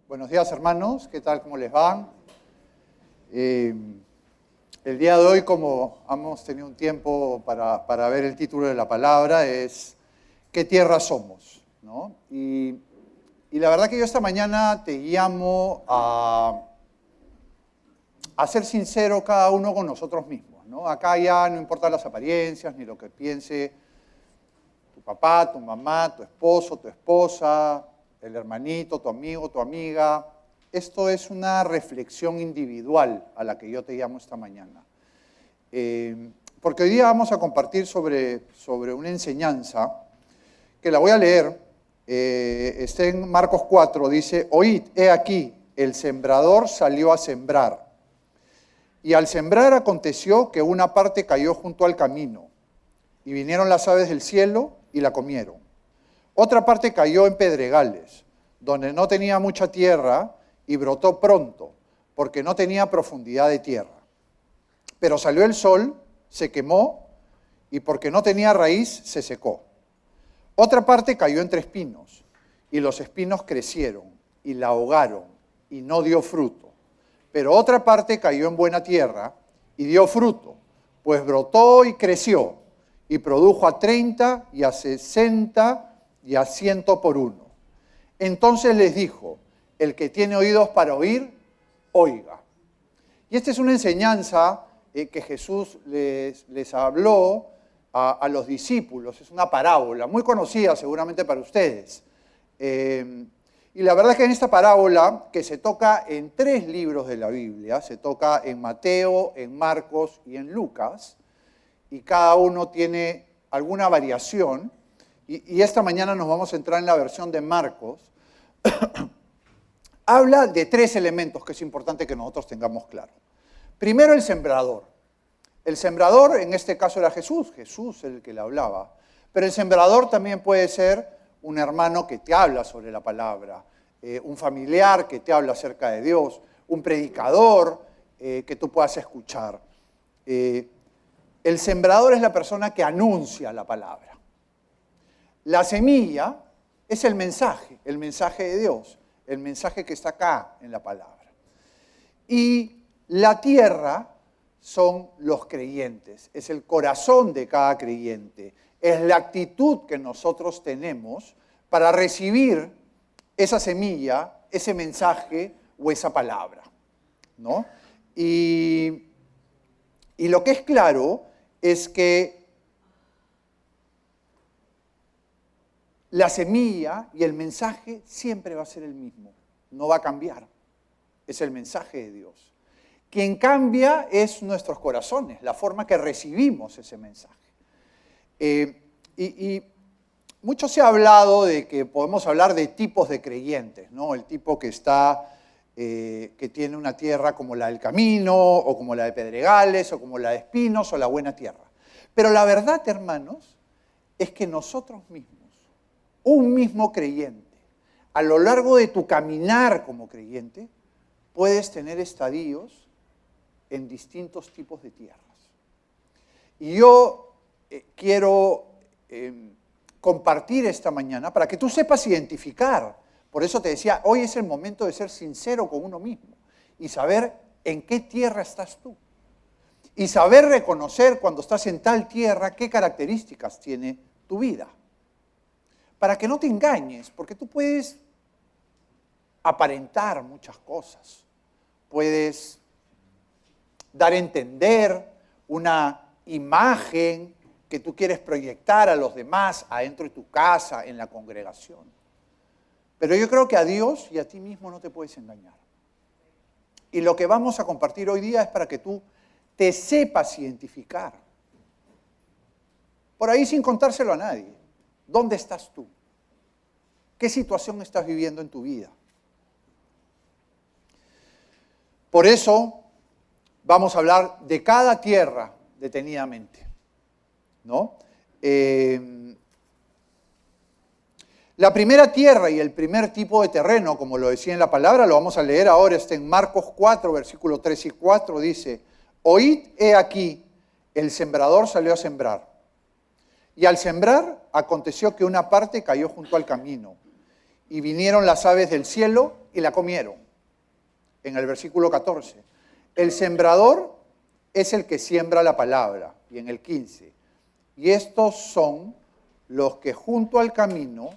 Buenos días, hermanos. ¿Qué tal? ¿Cómo les va? El día de hoy, como hemos tenido un tiempo para ver el título de la palabra, es ¿qué tierra somos? ¿No? Y la verdad que yo esta mañana te llamo a ser sincero cada uno con nosotros mismos, ¿no? Acá ya no importan las apariencias ni lo que piense tu papá, tu mamá, tu esposo, tu esposa, el hermanito, tu amigo, tu amiga. Esto es una reflexión individual a la que yo te llamo esta mañana. Porque hoy día vamos a compartir sobre una enseñanza que la voy a leer. Está en Marcos 4, dice: Oíd, he aquí, el sembrador salió a sembrar. Y al sembrar aconteció que una parte cayó junto al camino, y vinieron las aves del cielo y la comieron. Otra parte cayó en pedregales, donde no tenía mucha tierra, y brotó pronto, porque no tenía profundidad de tierra. Pero salió el sol, se quemó, y porque no tenía raíz, se secó. Otra parte cayó entre espinos, y los espinos crecieron, y la ahogaron, y no dio fruto. Pero otra parte cayó en buena tierra, y dio fruto, pues brotó y creció, y produjo a 30, y a 60, y a 100 por uno. Entonces les dijo: el que tiene oídos para oír, oiga. Y esta es una enseñanza que Jesús les habló a los discípulos. Es una parábola muy conocida seguramente para ustedes. Y la verdad es que en esta parábola, que se toca en 3 libros de la Biblia, se toca en Mateo, en Marcos y en Lucas, y cada uno tiene alguna variación, y esta mañana nos vamos a entrar en la versión de Marcos. Habla de 3 elementos que es importante que nosotros tengamos claro. Primero, el sembrador. El sembrador en este caso era Jesús el que le hablaba, pero el sembrador también puede ser un hermano que te habla sobre la palabra, un familiar que te habla acerca de Dios, un predicador que tú puedas escuchar. El sembrador es la persona que anuncia la palabra. La semilla es el mensaje de Dios, el mensaje que está acá en la palabra. Y la tierra son los creyentes, es el corazón de cada creyente, es la actitud que nosotros tenemos para recibir esa semilla, ese mensaje o esa palabra, ¿no? Y lo que es claro es que la semilla y el mensaje siempre va a ser el mismo, no va a cambiar. Es el mensaje de Dios. Quien cambia es nuestros corazones, la forma que recibimos ese mensaje. Y mucho se ha hablado de que podemos hablar de tipos de creyentes, ¿no? El tipo que que tiene una tierra como la del camino, o como la de pedregales, o como la de espinos, o la buena tierra. Pero la verdad, hermanos, es que nosotros mismos, un mismo creyente, a lo largo de tu caminar como creyente, puedes tener estadios en distintos tipos de tierras. Y yo quiero compartir esta mañana para que tú sepas identificar. Por eso te decía, hoy es el momento de ser sincero con uno mismo y saber en qué tierra estás tú. Y saber reconocer cuando estás en tal tierra qué características tiene tu vida. Para que no te engañes, porque tú puedes aparentar muchas cosas. Puedes dar a entender una imagen que tú quieres proyectar a los demás adentro de tu casa, en la congregación. Pero yo creo que a Dios y a ti mismo no te puedes engañar. Y lo que vamos a compartir hoy día es para que tú te sepas identificar. Por ahí sin contárselo a nadie. ¿Dónde estás tú? ¿Qué situación estás viviendo en tu vida? Por eso vamos a hablar de cada tierra detenidamente, ¿no? La primera tierra y el primer tipo de terreno, como lo decía en la palabra, lo vamos a leer ahora, está en Marcos 4, versículos 3 y 4, dice: Oíd, he aquí, el sembrador salió a sembrar. Y al sembrar, aconteció que una parte cayó junto al camino, y vinieron las aves del cielo y la comieron. En el versículo 14. El sembrador es el que siembra la palabra. Y en el 15. Y estos son los que junto al camino,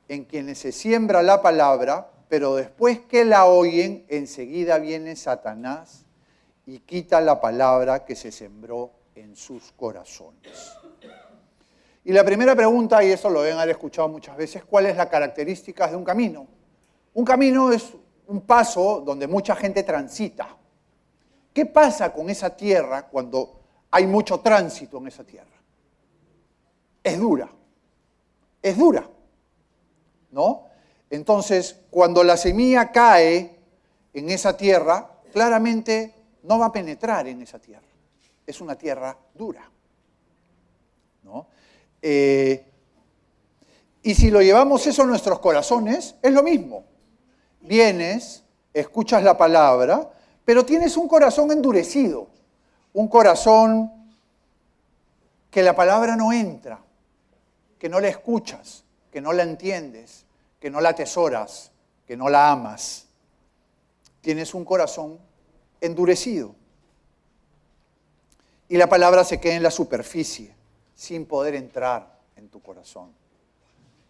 en quienes se siembra la palabra, pero después que la oyen, enseguida viene Satanás y quita la palabra que se sembró en sus corazones. Y la primera pregunta, y eso lo deben haber escuchado muchas veces, ¿cuál es la característica de un camino? Un camino es un paso donde mucha gente transita. ¿Qué pasa con esa tierra cuando hay mucho tránsito en esa tierra? Es dura, ¿no? Entonces, cuando la semilla cae en esa tierra, claramente no va a penetrar en esa tierra. Es una tierra dura, ¿no? Y si lo llevamos eso a nuestros corazones, es lo mismo. Vienes, escuchas la palabra, pero tienes un corazón endurecido, un corazón que la palabra no entra, que no la escuchas, que no la entiendes, que no la atesoras, que no la amas. Tienes un corazón endurecido. Y la palabra se queda en la superficie, sin poder entrar en tu corazón.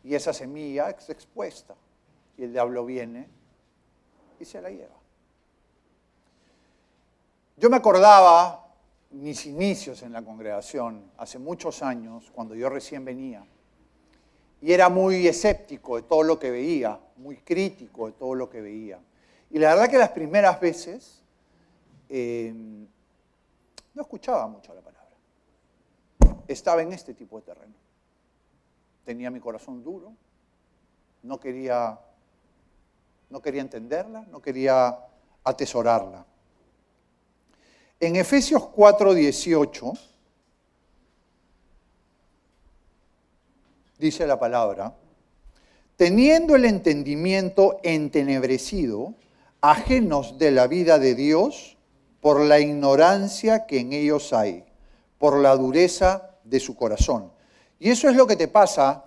Y esa semilla es expuesta. Y el diablo viene y se la lleva. Yo me acordaba mis inicios en la congregación, hace muchos años, cuando yo recién venía. Y era muy escéptico de todo lo que veía, muy crítico de todo lo que veía. Y la verdad que las primeras veces no escuchaba mucho la palabra. Estaba en este tipo de terreno. Tenía mi corazón duro, no quería entenderla, no quería atesorarla. En Efesios 4:18 dice la palabra, teniendo el entendimiento entenebrecido, ajenos de la vida de Dios, por la ignorancia que en ellos hay, por la dureza de su corazón. Y eso es lo que te pasa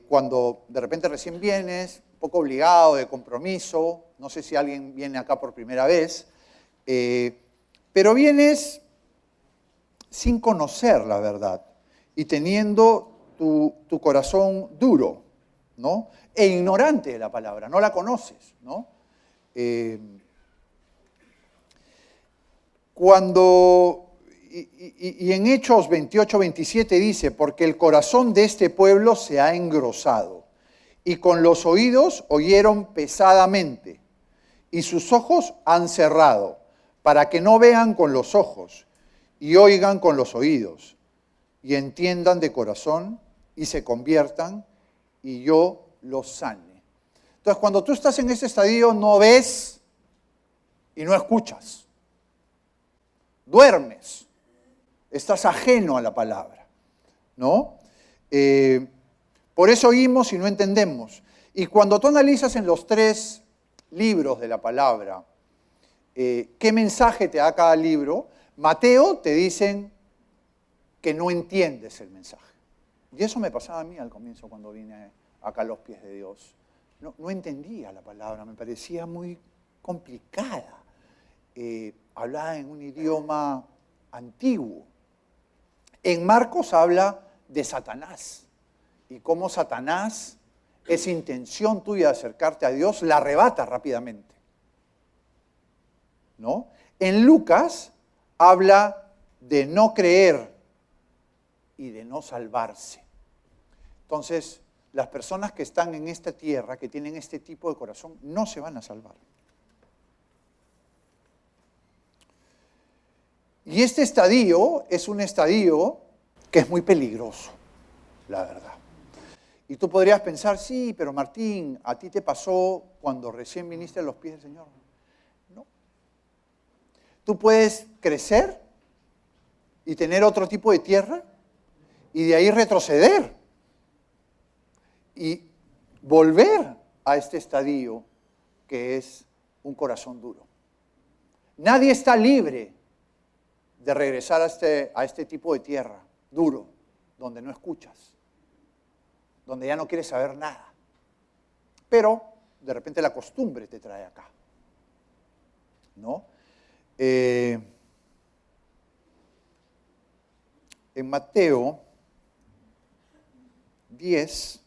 cuando de repente recién vienes, un poco obligado, de compromiso, no sé si alguien viene acá por primera vez, pero vienes sin conocer la verdad y teniendo tu corazón duro, ¿no? E ignorante de la palabra, no la conoces, ¿no? Y en Hechos 28-27 dice, porque el corazón de este pueblo se ha engrosado, y con los oídos oyeron pesadamente, y sus ojos han cerrado, para que no vean con los ojos, y oigan con los oídos, y entiendan de corazón, y se conviertan, y yo los sane. Entonces, cuando tú estás en ese estadio, no ves y no escuchas. Duermes. Estás ajeno a la palabra, ¿no? Por eso oímos y no entendemos. Y cuando tú analizas en los 3 libros de la palabra, qué mensaje te da cada libro, Mateo te dicen que no entiendes el mensaje. Y eso me pasaba a mí al comienzo cuando vine acá a los pies de Dios. No entendía la palabra, me parecía muy complicada. Hablaba en un idioma antiguo. En Marcos habla de Satanás y cómo Satanás, esa intención tuya de acercarte a Dios, la arrebata rápidamente, ¿no? En Lucas habla de no creer y de no salvarse. Entonces, las personas que están en esta tierra, que tienen este tipo de corazón, no se van a salvar. Y este estadio es un estadio que es muy peligroso, la verdad. Y tú podrías pensar, sí, pero Martín, ¿a ti te pasó cuando recién viniste a los pies del Señor? No. Tú puedes crecer y tener otro tipo de tierra y de ahí retroceder y volver a este estadio que es un corazón duro. Nadie está libre de regresar a este tipo de tierra duro, donde no escuchas, donde ya no quieres saber nada, pero de repente la costumbre te trae acá, ¿no? En Mateo 10,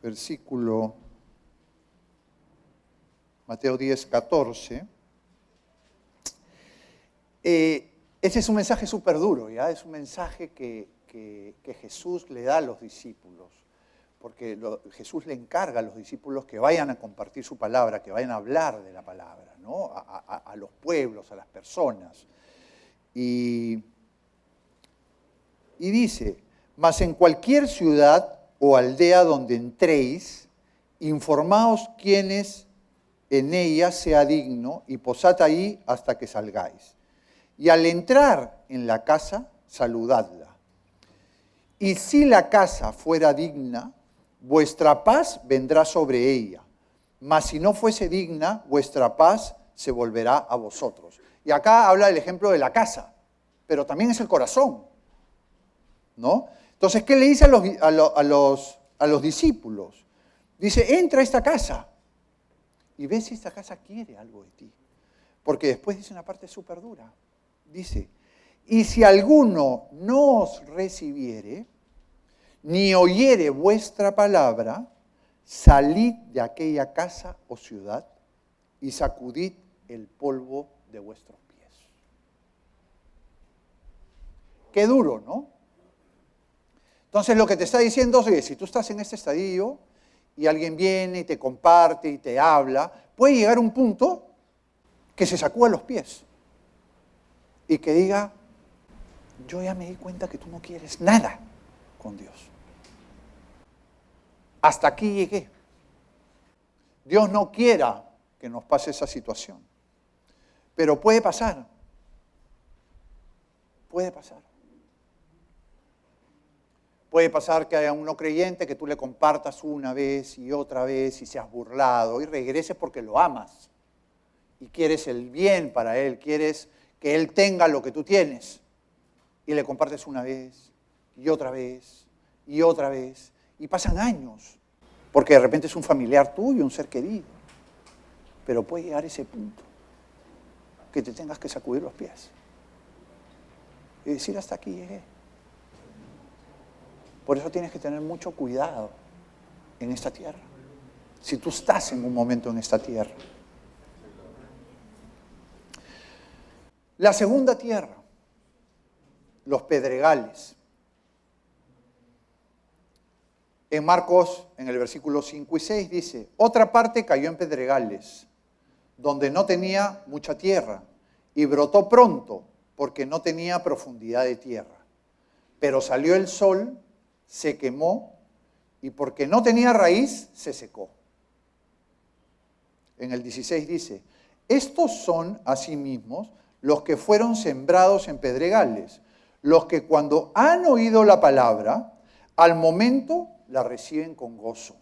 versículo, Mateo 10, 14, ese es un mensaje súper duro, ¿ya? Es un mensaje que Jesús le da a los discípulos, porque Jesús le encarga a los discípulos que vayan a compartir su palabra, que vayan a hablar de la palabra, ¿no? A los pueblos, a las personas. Y dice, mas en cualquier ciudad o aldea donde entréis, informaos quiénes en ella sea digno y posad ahí hasta que salgáis. Y al entrar en la casa, saludadla. Y si la casa fuera digna, vuestra paz vendrá sobre ella. Mas si no fuese digna, vuestra paz se volverá a vosotros. Y acá habla del ejemplo de la casa, pero también es el corazón, ¿no? Entonces, ¿qué le dice a los discípulos? Dice, entra a esta casa y ve si esta casa quiere algo de ti. Porque después dice una parte súper dura. Dice, y si alguno no os recibiere, ni oyere vuestra palabra, salid de aquella casa o ciudad y sacudid el polvo de vuestros pies. Qué duro, ¿no? Entonces lo que te está diciendo es, oye, si tú estás en este estadio y alguien viene y te comparte y te habla, puede llegar un punto que se sacuda los pies y que diga, yo ya me di cuenta que tú no quieres nada con Dios. Hasta aquí llegué. Dios no quiera que nos pase esa situación, pero puede pasar. Puede pasar. Puede pasar que haya un no creyente que tú le compartas una vez y otra vez y seas burlado y regreses porque lo amas y quieres el bien para él, quieres que él tenga lo que tú tienes y le compartes una vez y otra vez y otra vez y pasan años porque de repente es un familiar tuyo, un ser querido, pero puede llegar ese punto que te tengas que sacudir los pies y decir hasta aquí llegué. Por eso tienes que tener mucho cuidado en esta tierra. Si tú estás en un momento en esta tierra. La segunda tierra, los pedregales. En Marcos, en el versículo 5 y 6, dice, otra parte cayó en pedregales, donde no tenía mucha tierra, y brotó pronto, porque no tenía profundidad de tierra. Pero salió el sol, se quemó y porque no tenía raíz, se secó. En el 16 dice, estos son asimismo los que fueron sembrados en pedregales, los que cuando han oído la palabra, al momento la reciben con gozo.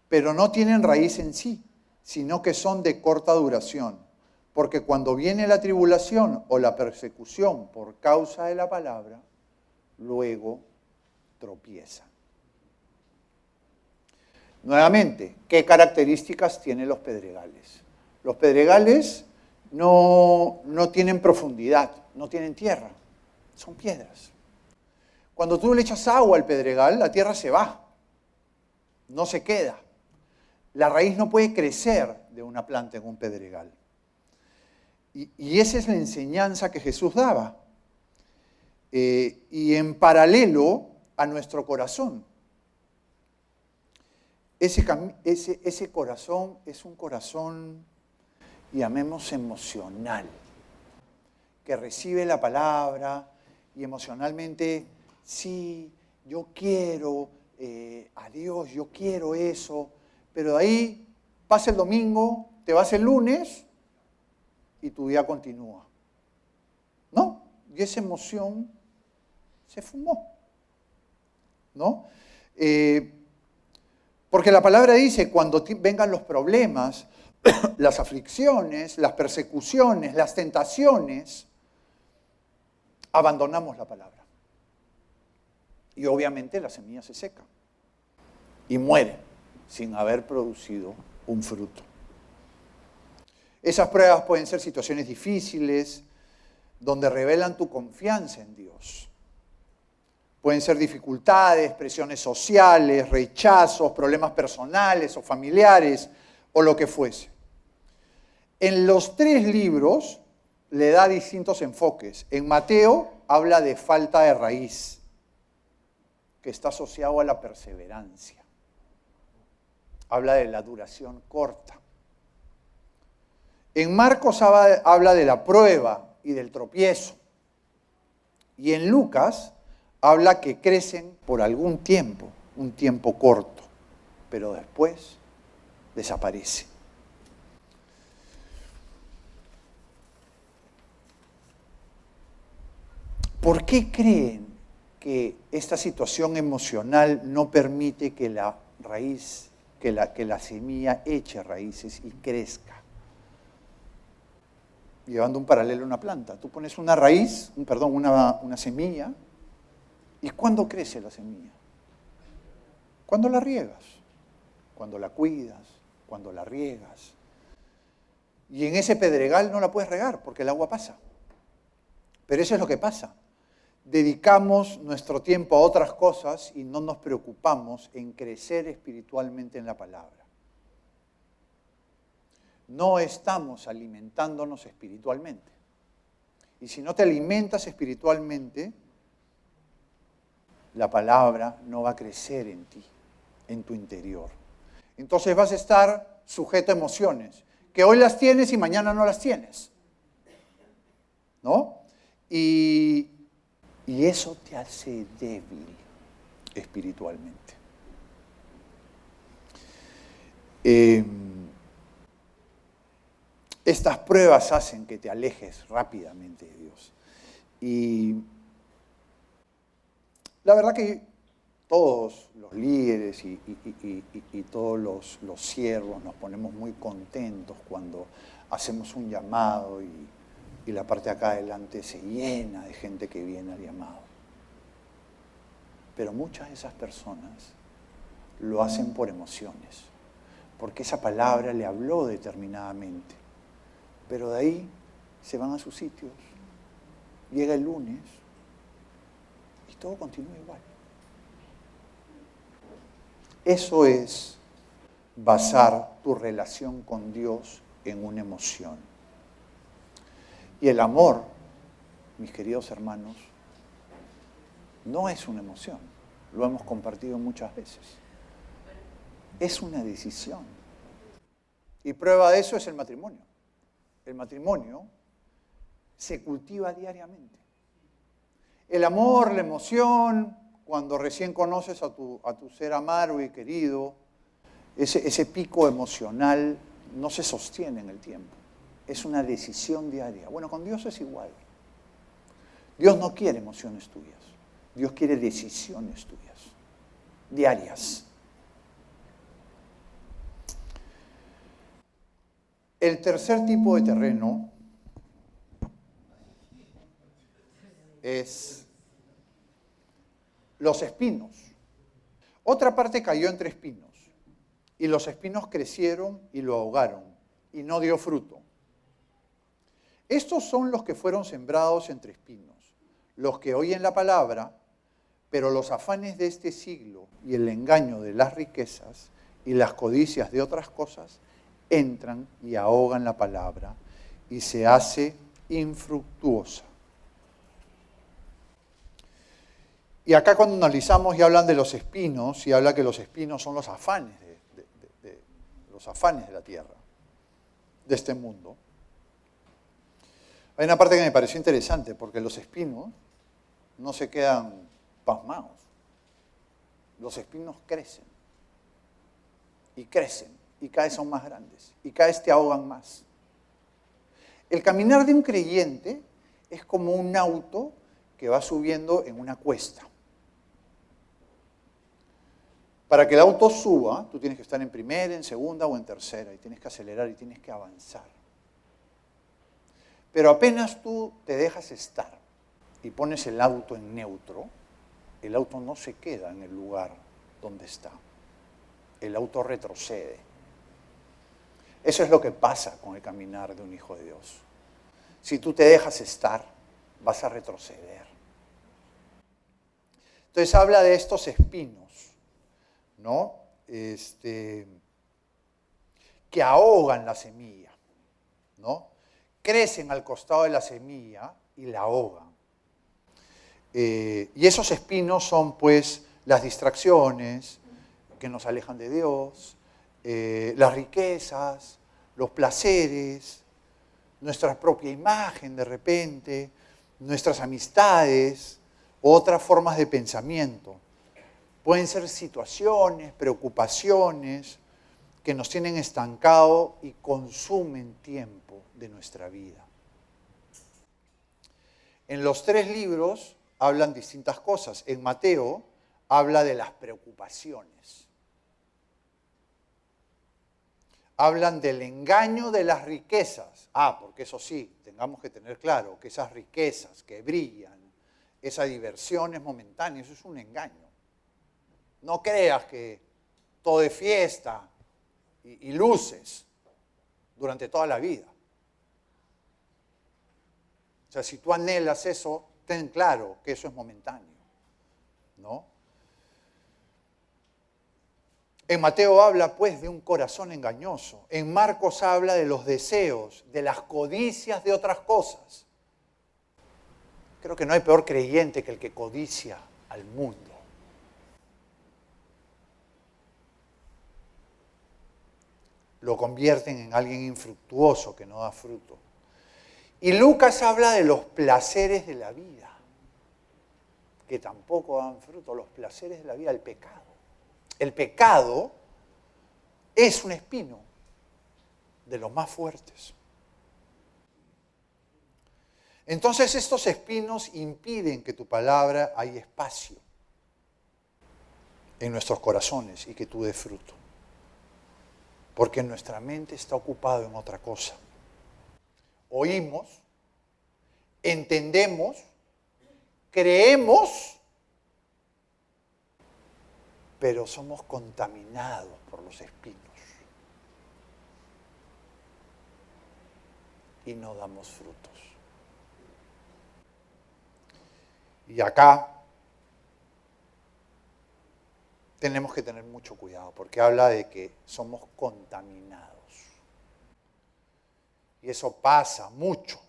Pero no tienen raíz en sí, sino que son de corta duración, porque cuando viene la tribulación o la persecución por causa de la palabra, luego tropiezan. Nuevamente, ¿qué características tienen los pedregales? Los pedregales no tienen profundidad, no tienen tierra, son piedras. Cuando tú le echas agua al pedregal, la tierra se va, no se queda. La raíz no puede crecer de una planta en un pedregal. Y esa es la enseñanza que Jesús daba. Y en paralelo a nuestro corazón. Ese corazón es un corazón, llamemos emocional, que recibe la palabra y emocionalmente, sí, yo quiero a Dios, yo quiero eso, pero de ahí pasa el domingo, te vas el lunes y tu día continúa. ¿No? Y esa emoción se fumó. ¿No? Porque la palabra dice, cuando vengan los problemas, las aflicciones, las persecuciones, las tentaciones, abandonamos la palabra. Y obviamente la semilla se seca y muere sin haber producido un fruto. Esas pruebas pueden ser situaciones difíciles, donde revelan tu confianza en Dios. Pueden ser dificultades, presiones sociales, rechazos, problemas personales o familiares, o lo que fuese. En los 3 libros le da distintos enfoques. En Mateo habla de falta de raíz, que está asociado a la perseverancia. Habla de la duración corta. En Marcos habla de la prueba y del tropiezo. Y en Lucas habla que crecen por algún tiempo, un tiempo corto, pero después desaparece. ¿Por qué creen que esta situación emocional no permite que la raíz, que la semilla eche raíces y crezca? Llevando un paralelo a una planta. Tú pones una raíz, una semilla, ¿y cuándo crece la semilla? Cuando la riegas, cuando la cuidas, cuando la riegas. Y en ese pedregal no la puedes regar porque el agua pasa. Pero eso es lo que pasa. Dedicamos nuestro tiempo a otras cosas y no nos preocupamos en crecer espiritualmente en la palabra. No estamos alimentándonos espiritualmente. Y si no te alimentas espiritualmente, la palabra no va a crecer en ti, en tu interior. Entonces vas a estar sujeto a emociones, que hoy las tienes y mañana no las tienes. ¿No? Y eso te hace débil espiritualmente. Estas pruebas hacen que te alejes rápidamente de Dios. Y la verdad que todos los líderes y todos los siervos nos ponemos muy contentos cuando hacemos un llamado y la parte de acá adelante se llena de gente que viene al llamado. Pero muchas de esas personas lo hacen por emociones, porque esa palabra le habló determinadamente. Pero de ahí se van a sus sitios, llega el lunes y todo continúa igual. Eso es basar tu relación con Dios en una emoción. Y el amor, mis queridos hermanos, no es una emoción. Lo hemos compartido muchas veces. Es una decisión. Y prueba de eso es el matrimonio. El matrimonio se cultiva diariamente. El amor, la emoción, cuando recién conoces a tu ser amado y querido, ese pico emocional no se sostiene en el tiempo. Es una decisión diaria. Bueno, con Dios es igual. Dios no quiere emociones tuyas. Dios quiere decisiones tuyas, diarias. El tercer tipo de terreno es los espinos. Otra parte cayó entre espinos y los espinos crecieron y lo ahogaron y no dio fruto. Estos son los que fueron sembrados entre espinos, los que oyen la palabra, pero los afanes de este siglo y el engaño de las riquezas y las codicias de otras cosas entran y ahogan la palabra y se hace infructuosa. Y acá cuando analizamos y hablan de los espinos, y habla que los espinos son los afanes los afanes de la tierra, de este mundo. Hay una parte que me pareció interesante, porque los espinos no se quedan pasmados. Los espinos crecen, y cada vez son más grandes, y cada vez te ahogan más. El caminar de un creyente es como un auto que va subiendo en una cuesta. Para que el auto suba, tú tienes que estar en primera, en segunda o en tercera, y tienes que acelerar y tienes que avanzar. Pero apenas tú te dejas estar y pones el auto en neutro, el auto no se queda en el lugar donde está. El auto retrocede. Eso es lo que pasa con el caminar de un hijo de Dios. Si tú te dejas estar, vas a retroceder. Entonces habla de estos espinos, ¿no? Que ahogan la semilla, ¿no? Crecen al costado de la semilla y la ahogan. Y esos espinos son, pues, las distracciones que nos alejan de Dios, las riquezas, los placeres, nuestra propia imagen de repente, nuestras amistades, otras formas de pensamiento. Pueden ser situaciones, preocupaciones que nos tienen estancados y consumen tiempo de nuestra vida. En los 3 libros hablan distintas cosas. En Mateo habla de las preocupaciones. Hablan del engaño de las riquezas. Porque eso sí, tengamos que tener claro que esas riquezas que brillan, esa diversión es momentánea, eso es un engaño. No creas que todo es fiesta y luces durante toda la vida. O sea, si tú anhelas eso, ten claro que eso es momentáneo, ¿no? En Mateo habla, pues, de un corazón engañoso. En Marcos habla de los deseos, de las codicias de otras cosas. Creo que no hay peor creyente que el que codicia al mundo. Lo convierten en alguien infructuoso que no da fruto. Y Lucas habla de los placeres de la vida, que tampoco dan fruto, los placeres de la vida, el pecado. El pecado es un espino de los más fuertes. Entonces estos espinos impiden que tu palabra haya espacio en nuestros corazones y que tú des fruto. Porque nuestra mente está ocupada en otra cosa. Oímos, entendemos, creemos, pero somos contaminados por los espinos y no damos frutos. Y acá tenemos que tener mucho cuidado porque habla de que somos contaminados. Y eso pasa mucho.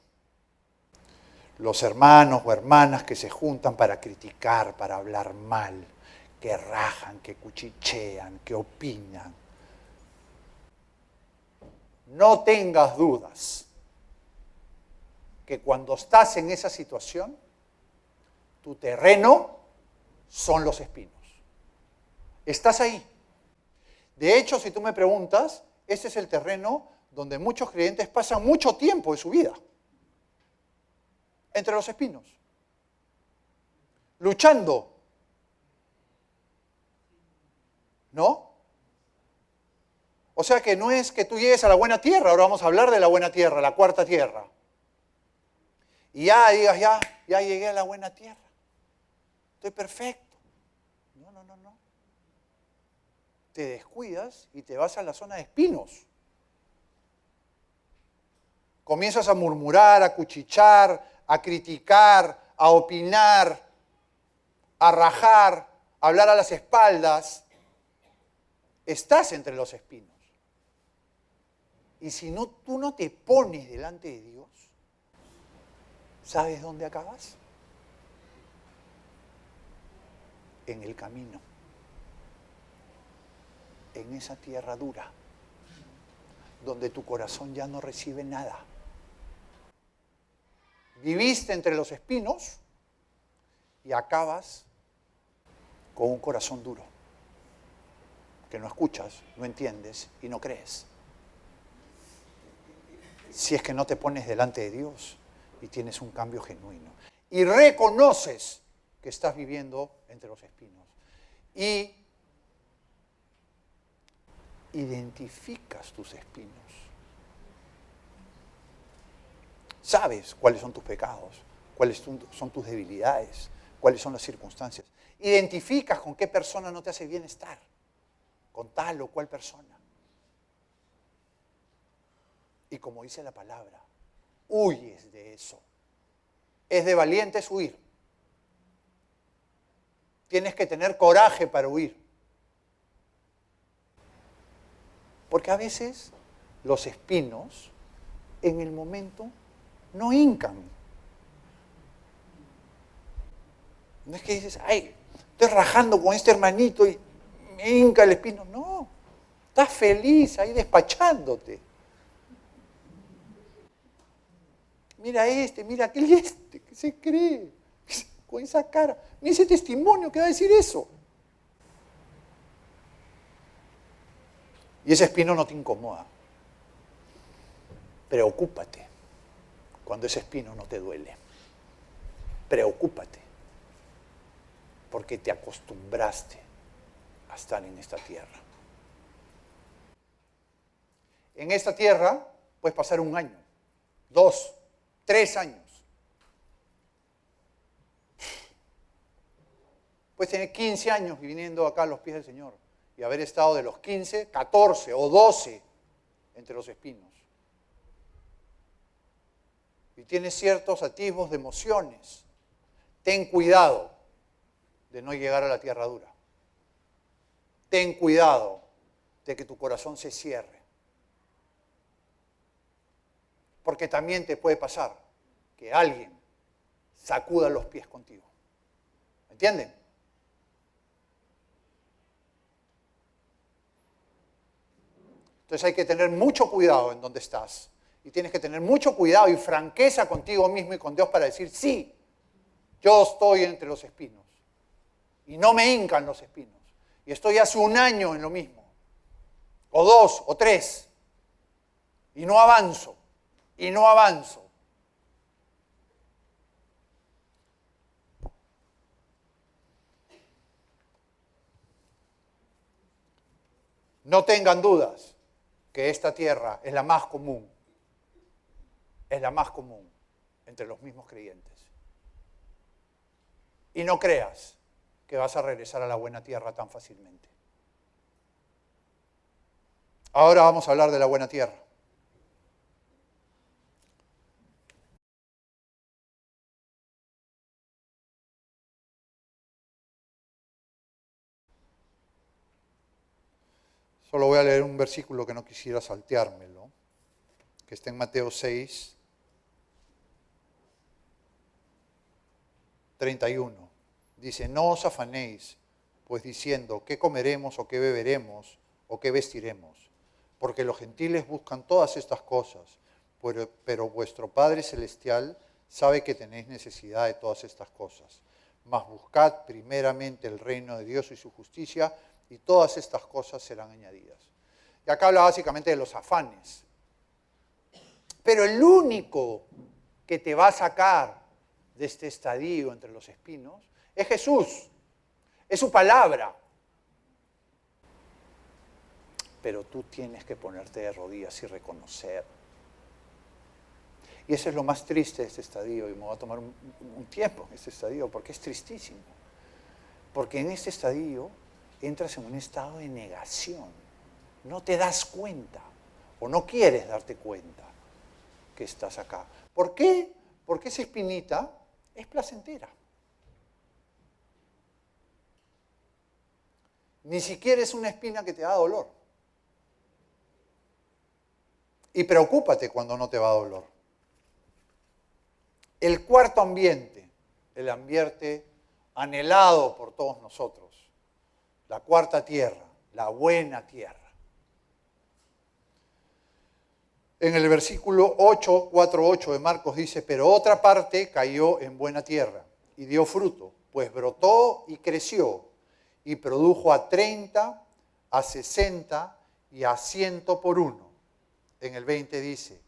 Los hermanos o hermanas que se juntan para criticar, para hablar mal, que rajan, que cuchichean, que opinan. No tengas dudas que cuando estás en esa situación, tu terreno son los espinos. Estás ahí. De hecho, si tú me preguntas, ese es el terreno donde muchos creyentes pasan mucho tiempo de su vida. Entre los espinos. Luchando. ¿No? O sea que no es que tú llegues a la buena tierra, ahora vamos a hablar de la buena tierra, la 4ª tierra. Y ya digas, ya llegué a la buena tierra. Estoy perfecto. No. Te descuidas y te vas a la zona de espinos. Comienzas a murmurar, a cuchichar, a criticar, a opinar, a rajar, a hablar a las espaldas. Estás entre los espinos. Y si no, tú no te pones delante de Dios, ¿sabes dónde acabas? En el camino. En esa tierra dura, donde tu corazón ya no recibe nada. Viviste entre los espinos y acabas con un corazón duro, que no escuchas, no entiendes y no crees. Si es que no te pones delante de Dios y tienes un cambio genuino. Y reconoces que estás viviendo entre los espinos. Y identificas tus espinos. Sabes cuáles son tus pecados, cuáles son tus debilidades, cuáles son las circunstancias. Identificas con qué persona no te hace bienestar, con tal o cual persona. Y como dice la palabra, huyes de eso. Es de valientes huir. Tienes que tener coraje para huir. Porque a veces los espinos en el momento no hincan. No es que dices, ay, estoy rajando con este hermanito y me hinca el espino. No, estás feliz ahí despachándote. Mira este, mira aquel y este, ¿qué se cree? Con esa cara. Mira ese testimonio que va a decir eso. Y ese espino no te incomoda. Preocúpate cuando ese espino no te duele. Preocúpate. Porque te acostumbraste a estar en esta tierra. En esta tierra puedes pasar 1 año, 2, 3 años. Puedes tener 15 años viniendo acá a los pies del Señor y haber estado de los 15, 14 o 12 entre los espinos. Y tienes ciertos atisbos de emociones. Ten cuidado de no llegar a la tierra dura. Ten cuidado de que tu corazón se cierre. Porque también te puede pasar que alguien sacuda los pies contigo. ¿Entienden? Entonces hay que tener mucho cuidado en donde estás. Y tienes que tener mucho cuidado y franqueza contigo mismo y con Dios para decir, sí, yo estoy entre los espinos. Y no me hincan los espinos. Y estoy hace 1 año en lo mismo. O 2, o 3. Y no avanzo. Y no avanzo. No tengan dudas que esta tierra es la más común. Es la más común entre los mismos creyentes. Y no creas que vas a regresar a la buena tierra tan fácilmente. Ahora vamos a hablar de la buena tierra. Solo voy a leer un versículo que no quisiera salteármelo, que está en Mateo 6, 31. Dice, no os afanéis, pues diciendo, ¿qué comeremos o qué beberemos o qué vestiremos? Porque los gentiles buscan todas estas cosas, pero vuestro Padre Celestial sabe que tenéis necesidad de todas estas cosas. Mas buscad primeramente el reino de Dios y su justicia, y todas estas cosas serán añadidas. Y acá habla básicamente de los afanes. Pero el único que te va a sacar de este estadio entre los espinos es Jesús, es su palabra. Pero tú tienes que ponerte de rodillas y reconocer. Y eso es lo más triste de este estadio, y me va a tomar un tiempo en este estadio, porque es tristísimo. Porque en este estadio entras en un estado de negación. No te das cuenta, o no quieres darte cuenta que estás acá. ¿Por qué? Porque esa espinita es placentera. Ni siquiera es una espina que te da dolor. Y preocúpate cuando no te va a dolor. El cuarto ambiente, el ambiente anhelado por todos nosotros, la cuarta tierra, la buena tierra. En el versículo 8, 4:8 de Marcos dice, pero otra parte cayó en buena tierra y dio fruto, pues brotó y creció y produjo a 30, a 60 y a 100 por uno. En el 20 dice,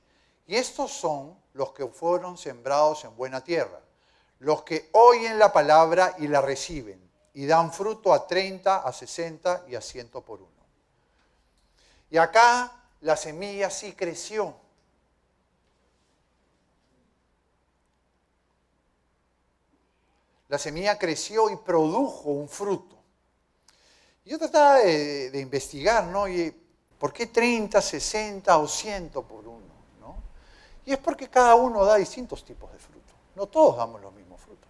y estos son los que fueron sembrados en buena tierra, los que oyen la palabra y la reciben, y dan fruto a 30, a 60 y a 100 por uno. Y acá la semilla sí creció. La semilla creció y produjo un fruto. Y yo trataba de investigar, ¿no? Y ¿por qué 30, 60 o 100 por uno? ¿No? Y es porque cada uno da distintos tipos de frutos. No todos damos los mismos frutos.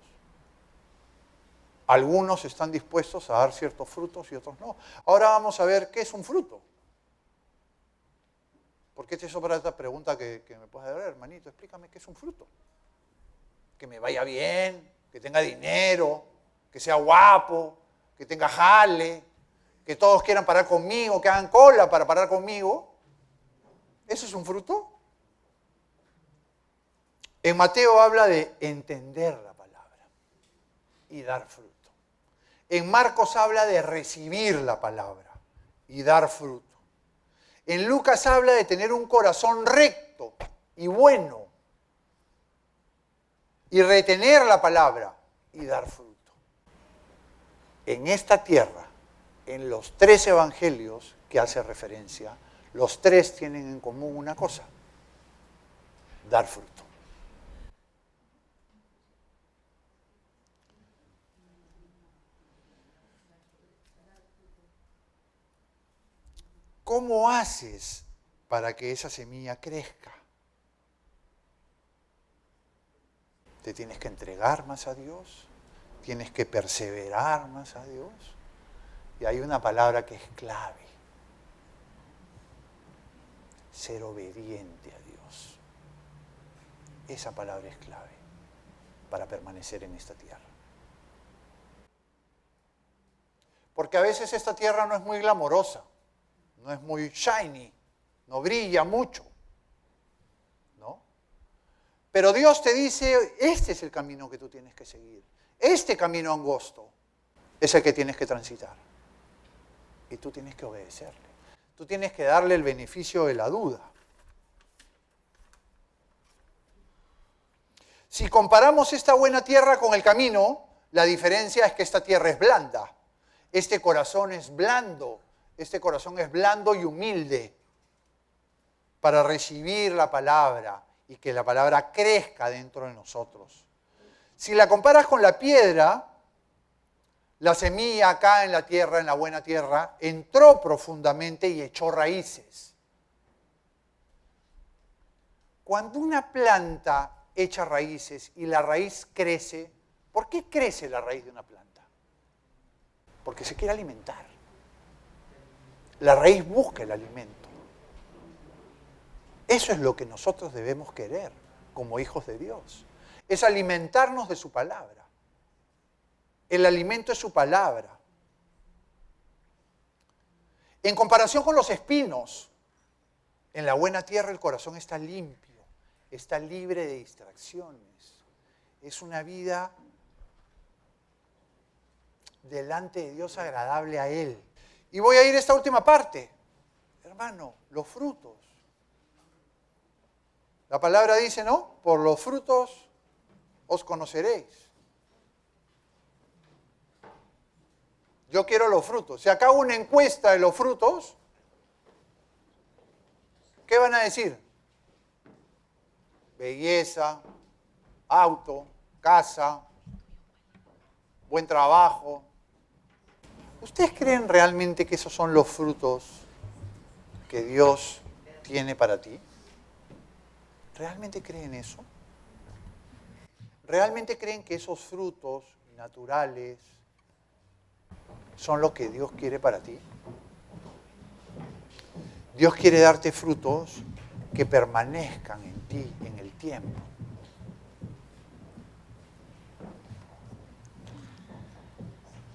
Algunos están dispuestos a dar ciertos frutos y otros no. Ahora vamos a ver qué es un fruto. Porque te hizo para esta pregunta que me puedes dar, hermanito, explícame qué es un fruto. Que me vaya bien, que tenga dinero, que sea guapo, que tenga jale, que todos quieran parar conmigo, que hagan cola para parar conmigo. ¿Eso es un fruto? En Mateo habla de entender la palabra y dar fruto. En Marcos habla de recibir la palabra y dar fruto. En Lucas habla de tener un corazón recto y bueno y retener la palabra y dar fruto. En esta tierra, en los 3 evangelios que hace referencia, los 3 tienen en común una cosa: dar fruto. ¿Cómo haces para que esa semilla crezca? Te tienes que entregar más a Dios, tienes que perseverar más a Dios. Y hay una palabra que es clave: ser obediente a Dios. Esa palabra es clave para permanecer en esta tierra. Porque a veces esta tierra no es muy glamorosa, no es muy shiny, no brilla mucho, ¿no? Pero Dios te dice, este es el camino que tú tienes que seguir. Este camino angosto es el que tienes que transitar. Y tú tienes que obedecerle. Tú tienes que darle el beneficio de la duda. Si comparamos esta buena tierra con el camino, la diferencia es que esta tierra es blanda. Este corazón es blando. Este corazón es blando y humilde para recibir la palabra y que la palabra crezca dentro de nosotros. Si la comparas con la piedra, la semilla acá en la tierra, en la buena tierra, entró profundamente y echó raíces. Cuando una planta echa raíces y la raíz crece, ¿por qué crece la raíz de una planta? Porque se quiere alimentar. La raíz busca el alimento. Eso es lo que nosotros debemos querer como hijos de Dios. Es alimentarnos de su palabra. El alimento es su palabra. En comparación con los espinos, en la buena tierra el corazón está limpio, está libre de distracciones. Es una vida delante de Dios agradable a Él. Y voy a ir a esta última parte. Hermano, los frutos. La palabra dice, ¿no? Por los frutos os conoceréis. Yo quiero los frutos. Si acá hago una encuesta de los frutos, ¿qué van a decir? Belleza, auto, casa, buen trabajo. ¿Ustedes creen realmente que esos son los frutos que Dios tiene para ti? ¿Realmente creen eso? ¿Realmente creen que esos frutos naturales son lo que Dios quiere para ti? Dios quiere darte frutos que permanezcan en ti en el tiempo.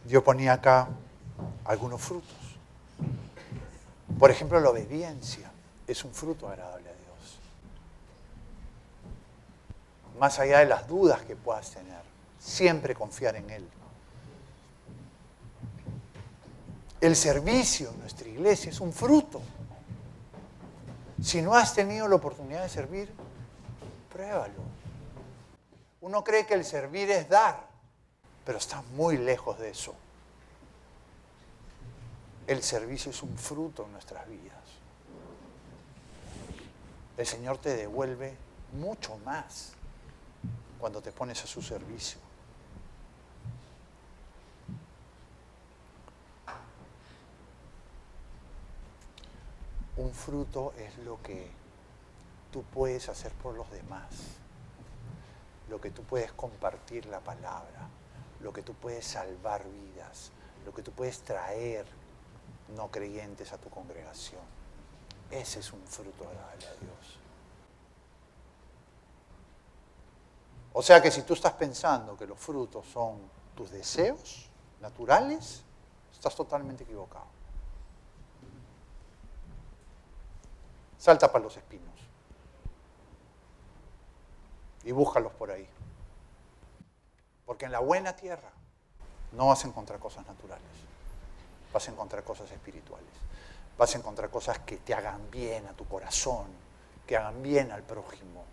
Dios ponía acá algunos frutos. Por ejemplo, la obediencia es un fruto agradable a Dios. Más allá de las dudas que puedas tener, siempre confiar en Él. El servicio en nuestra iglesia es un fruto. Si no has tenido la oportunidad de servir, pruébalo. Uno cree que el servir es dar, pero está muy lejos de eso. El servicio es un fruto en nuestras vidas. El Señor te devuelve mucho más cuando te pones a su servicio. Un fruto es lo que tú puedes hacer por los demás, lo que tú puedes compartir la palabra, lo que tú puedes salvar vidas, lo que tú puedes traer no creyentes a tu congregación. Ese es un fruto agradable a Dios. O sea que si tú estás pensando que los frutos son tus deseos naturales, estás totalmente equivocado. Salta para los espinos y búscalos por ahí. Porque en la buena tierra no vas a encontrar cosas naturales, vas a encontrar cosas espirituales, vas a encontrar cosas que te hagan bien a tu corazón, que hagan bien al prójimo,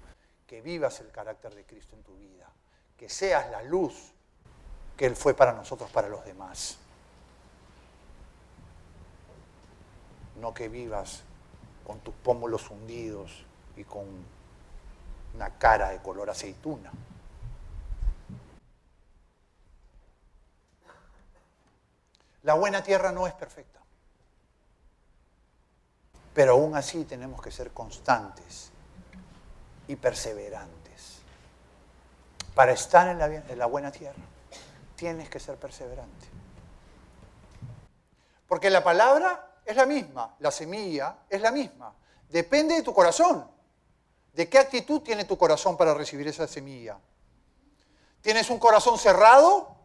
que vivas el carácter de Cristo en tu vida, que seas la luz que Él fue para nosotros, para los demás. No que vivas con tus pómulos hundidos y con una cara de color aceituna. La buena tierra no es perfecta, pero aún así tenemos que ser constantes y perseverantes. Para estar en la buena tierra, tienes que ser perseverante. Porque la palabra es la misma, la semilla es la misma. Depende de tu corazón. ¿De qué actitud tiene tu corazón para recibir esa semilla? ¿Tienes un corazón cerrado?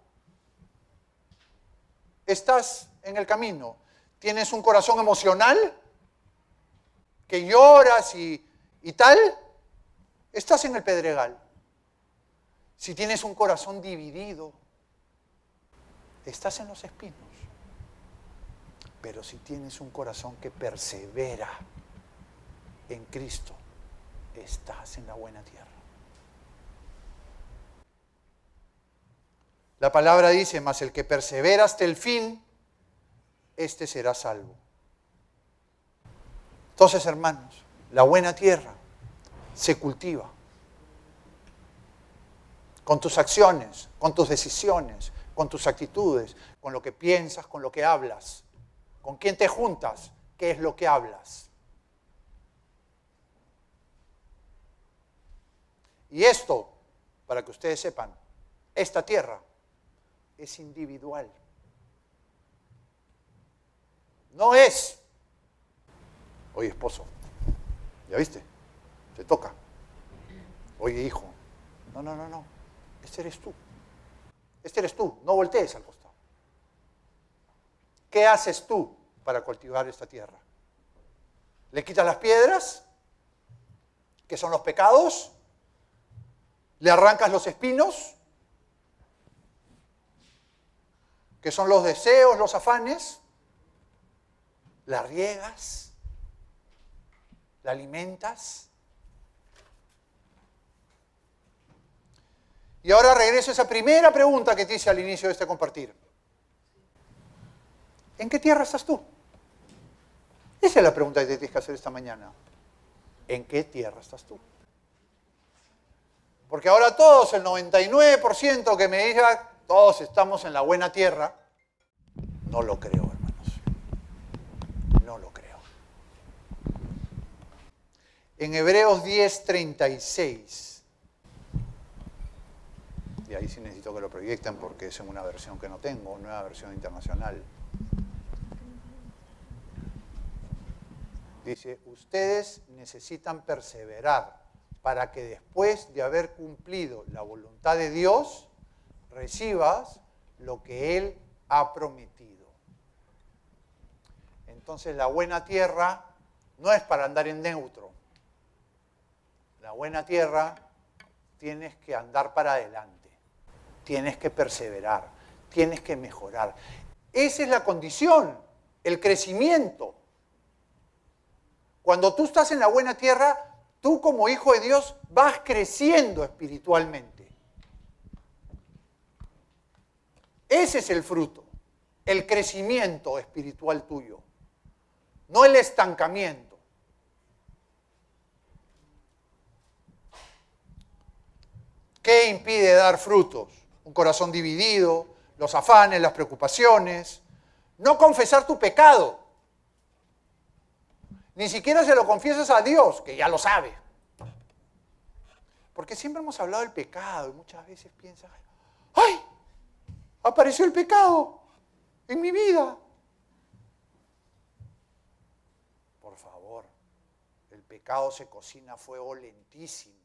Estás en el camino. ¿Tienes un corazón emocional? Que lloras y tal. Estás en el pedregal. Si tienes un corazón dividido, estás en los espinos. Pero si tienes un corazón que persevera en Cristo, estás en la buena tierra. La palabra dice, mas el que persevera hasta el fin, este será salvo. Entonces, hermanos, la buena tierra se cultiva con tus acciones, con tus decisiones, con tus actitudes, con lo que piensas, con lo que hablas. ¿Con quién te juntas? ¿Qué es lo que hablas? Y esto, para que ustedes sepan, esta tierra es individual. No es, oye esposo, ¿ya viste? Te toca. Oye hijo, no, este eres tú. Este eres tú, no voltees al costado. ¿Qué haces tú para cultivar esta tierra? ¿Le quitas las piedras, que son los pecados? ¿Le arrancas los espinos, que son los deseos, los afanes? ¿La riegas? ¿La alimentas? Y ahora regreso a esa primera pregunta que te hice al inicio de este compartir. ¿En qué tierra estás tú? Esa es la pregunta que te tienes que hacer esta mañana. ¿En qué tierra estás tú? Porque ahora todos, el 99% que me diga, todos estamos en la buena tierra. No lo creo, hermanos. No lo creo. En Hebreos 10:36, y ahí sí necesito que lo proyecten porque es en una versión que no tengo, nueva versión internacional. Dice, ustedes necesitan perseverar para que después de haber cumplido la voluntad de Dios, recibas lo que Él ha prometido. Entonces la buena tierra no es para andar en neutro. La buena tierra tienes que andar para adelante, tienes que perseverar, tienes que mejorar. Esa es la condición, el crecimiento. Cuando tú estás en la buena tierra, tú como hijo de Dios vas creciendo espiritualmente. Ese es el fruto, el crecimiento espiritual tuyo, no el estancamiento. ¿Qué impide dar frutos? Un corazón dividido, los afanes, las preocupaciones, no confesar tu pecado. Ni siquiera se lo confiesas a Dios, que ya lo sabe. Porque siempre hemos hablado del pecado y muchas veces piensas, ¡ay! Apareció el pecado en mi vida. Por favor, el pecado se cocina a fuego lentísimo.